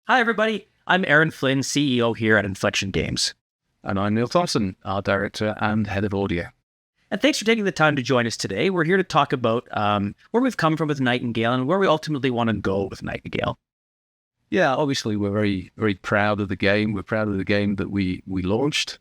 Hi, everybody. I'm Aaryn Flynn, CEO here at Inflexion Games. And I'm Neil Thomson, our director and head of audio. And thanks for taking the time to join us today. We're here to talk about where we've come from with Nightingale and where we ultimately want to go with Nightingale. Yeah, obviously we're very, very proud of the game. We're proud of the game that we launched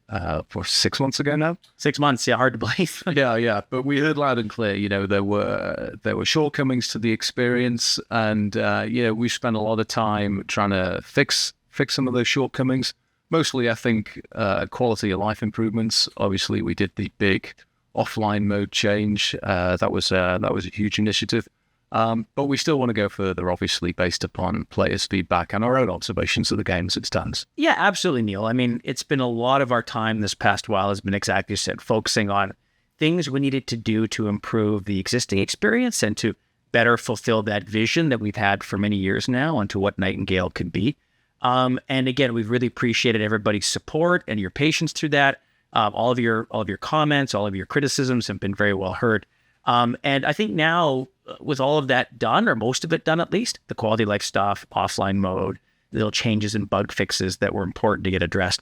for 6 months ago now. 6 months, yeah, hard to believe. Yeah. But we heard loud and clear, there were shortcomings to the experience, and we spent a lot of time trying to fix some of those shortcomings. Mostly, I think, quality of life improvements. Obviously, we did the big offline mode change. That was a huge initiative. But we still want to go further, obviously, based upon players' feedback and our own observations of the game as it stands. Yeah, absolutely, Neil. I mean, it's been a lot of our time this past while has been exactly as you said, focusing on things we needed to do to improve the existing experience and to better fulfill that vision that we've had for many years now onto what Nightingale could be. And again, we've really appreciated everybody's support and your patience through that. All of your comments, all of your criticisms have been very well heard. And I think now, with all of that done, or most of it done at least, the quality of life stuff, offline mode, little changes and bug fixes that were important to get addressed,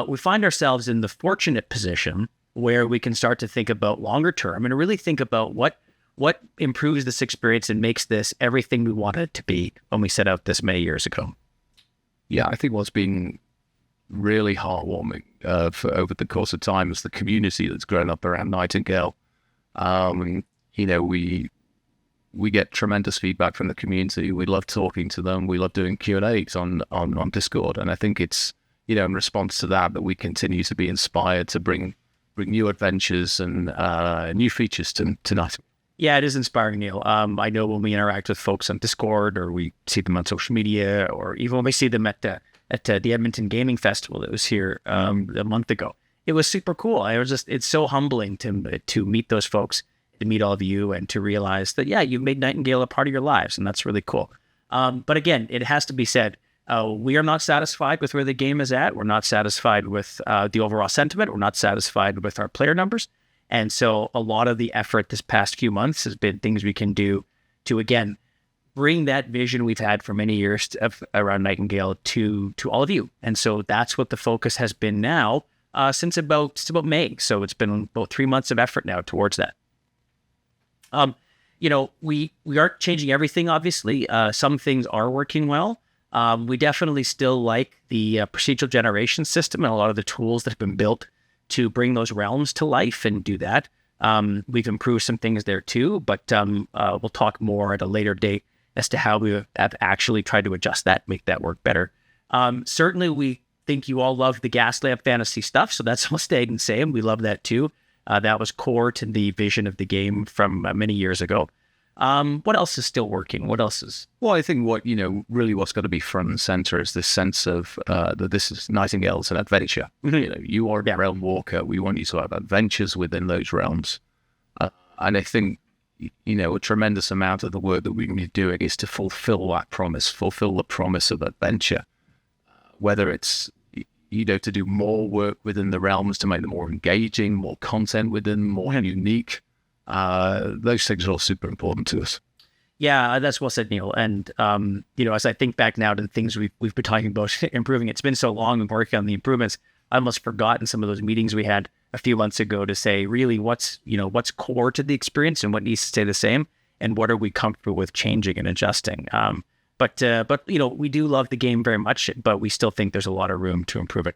we find ourselves in the fortunate position where we can start to think about longer term and really think about what improves this experience and makes this everything we wanted it to be when we set out this many years ago. Yeah, I think what's been really heartwarming over the course of time is the community that's grown up around Nightingale. We get tremendous feedback from the community. We love talking to them. We love doing Q&As on Discord. And I think it's, in response to that we continue to be inspired to bring new adventures and new features to Nightingale. Yeah, it is inspiring, Neil. I know when we interact with folks on Discord or we see them on social media or even when we see them at the Edmonton Gaming Festival that was here a month ago, it was super cool. It's so humbling to meet those folks, to meet all of you and to realize that, yeah, you've made Nightingale a part of your lives, and that's really cool. But again, it has to be said, we are not satisfied with where the game is at. We're not satisfied with the overall sentiment. We're not satisfied with our player numbers. And so a lot of the effort this past few months has been things we can do to, again, bring that vision we've had for many years around Nightingale to all of you. And so that's what the focus has been now since about May. So it's been about 3 months of effort now towards that. We aren't changing everything, obviously. Some things are working well. We definitely still like the procedural generation system and a lot of the tools that have been built to bring those realms to life and do that. We've improved some things there too, but we'll talk more at a later date as to how we have actually tried to adjust that, make that work better. Certainly, we think you all love the Gaslamp fantasy stuff, so that's all stayed the same. We love that too. That was core to the vision of the game from many years ago. What else is still working? What else is? Well, I think really what's got to be front and center is this sense of that this is Nightingale's an adventure. Mm-hmm. You are a realm walker. We want you to have adventures within those realms. And I think, a tremendous amount of the work that we're going to be doing is to fulfill that promise, fulfill the promise of adventure. Whether it's, to do more work within the realms to make them more engaging, more content within, more unique. Those things are all super important to us. Yeah, that's well said, Neil. And, as I think back now to the things we've been talking about improving, it's been so long and working on the improvements, I almost forgotten some of those meetings we had a few months ago to say, really, what's core to the experience and what needs to stay the same and what are we comfortable with changing and adjusting. But we do love the game very much, but we still think there's a lot of room to improve it.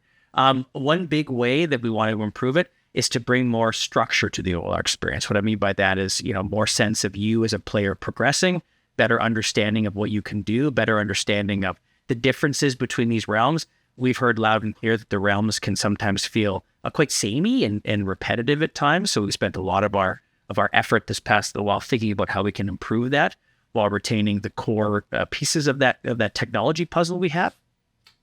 One big way that we want to improve it is to bring more structure to the overall experience. What I mean by that is, more sense of you as a player progressing, better understanding of what you can do, better understanding of the differences between these realms. We've heard loud and clear that the realms can sometimes feel quite samey and repetitive at times. So we spent a lot of our effort this past little while thinking about how we can improve that while retaining the core pieces of that technology puzzle we have.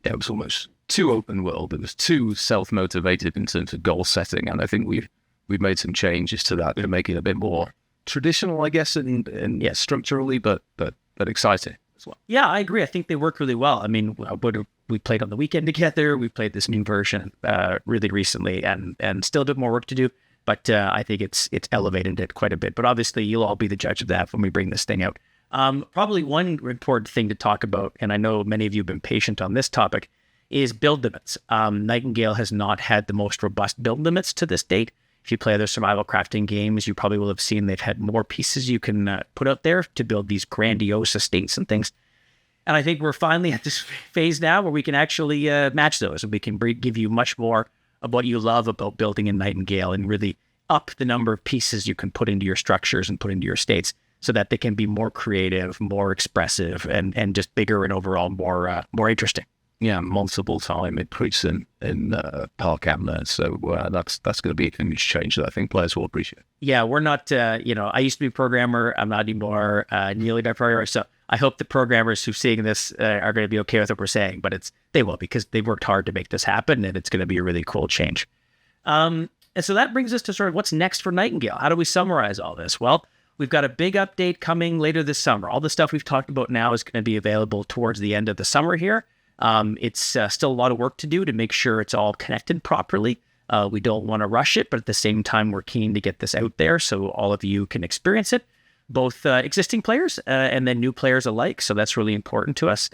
Yeah, it was almost too open world. It was too self-motivated in terms of goal setting, and I think we've made some changes to that to make it a bit more traditional, I guess, and structurally, but exciting as well. Yeah, I agree. I think they work really well. I mean, we played on the weekend together. We played this new version really recently, and still a bit more work to do. But I think it's elevated it quite a bit. But obviously, you'll all be the judge of that when we bring this thing out. Probably one important thing to talk about, and I know many of you have been patient on this topic, is build limits. Nightingale has not had the most robust build limits to this date. If you play other survival crafting games, you probably will have seen they've had more pieces you can put out there to build these grandiose estates and things. And I think we're finally at this phase now where we can actually match those, and we can give you much more of what you love about building in Nightingale and really up the number of pieces you can put into your structures and put into your estates so that they can be more creative, more expressive, and just bigger and overall more interesting. Yeah, multiple time increase in power count there. So that's going to be a huge change that I think players will appreciate. Yeah, we're not, I used to be a programmer. I'm not anymore nearly a programmer. So I hope the programmers who are seeing this are going to be okay with what we're saying, but they will, because they worked hard to make this happen, and it's going to be a really cool change. And so that brings us to sort of what's next for Nightingale. How do we summarize all this? Well, we've got a big update coming later this summer. All the stuff we've talked about now is going to be available towards the end of the summer here. It's still a lot of work to do to make sure it's all connected properly. We don't want to rush it, but at the same time, we're keen to get this out there so all of you can experience it, both existing players and then new players alike. So that's really important to us.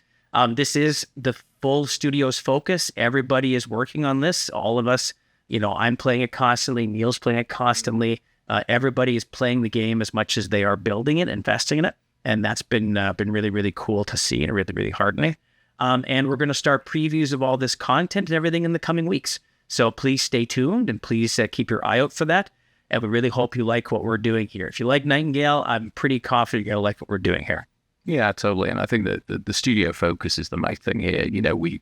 This is the full studio's focus. Everybody is working on this. All of us, I'm playing it constantly. Neil's playing it constantly. Everybody is playing the game as much as they are building it, investing in it. And that's been really, really cool to see and really, really heartening. And we're going to start previews of all this content and everything in the coming weeks. So please stay tuned and please keep your eye out for that. And we really hope you like what we're doing here. If you like Nightingale, I'm pretty confident you're going to like what we're doing here. Yeah, totally. And I think that the studio focus is the main thing here.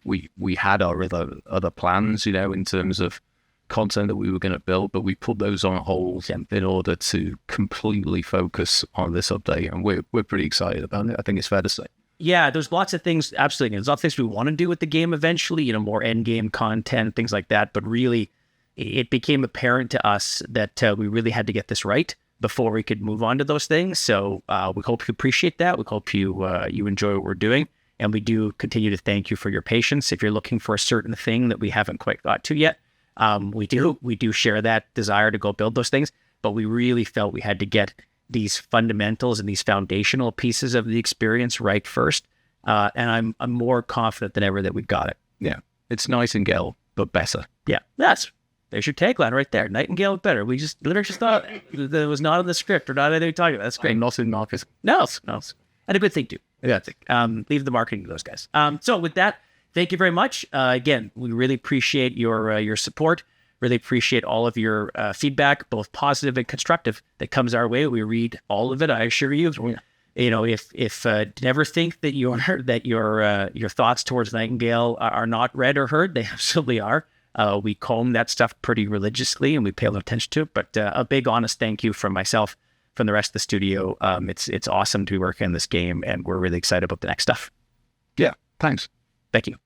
We had our other plans, in terms of content that we were going to build, but we put those on hold in order to completely focus on this update. And we're pretty excited about it. I think it's fair to say. Yeah, there's lots of things, absolutely. There's lots of things we want to do with the game eventually, more end game content, things like that. But really, it became apparent to us that we really had to get this right before we could move on to those things. So we hope you appreciate that. We hope you enjoy what we're doing. And we do continue to thank you for your patience. If you're looking for a certain thing that we haven't quite got to yet, we do share that desire to go build those things. But we really felt we had to get these fundamentals and these foundational pieces of the experience right first. And I'm more confident than ever that we've got it. Yeah. It's Nightingale, but better. Yeah. There's your tagline right there. Nightingale better. We just literally just thought that was not in the script or not anything talking about. That's great. And not in marketing. No. And a good thing too. Yeah, I think. Leave the marketing to those guys. So with that, thank you very much. Again, we really appreciate your support. Really appreciate all of your feedback, both positive and constructive, that comes our way. We read all of it, I assure you. If never think that your thoughts towards Nightingale are not read or heard, they absolutely are. We comb that stuff pretty religiously and we pay a lot of attention to it. But a big honest thank you from myself, from the rest of the studio. It's awesome to be working on this game, and we're really excited about the next stuff. Yeah, thanks. Thank you.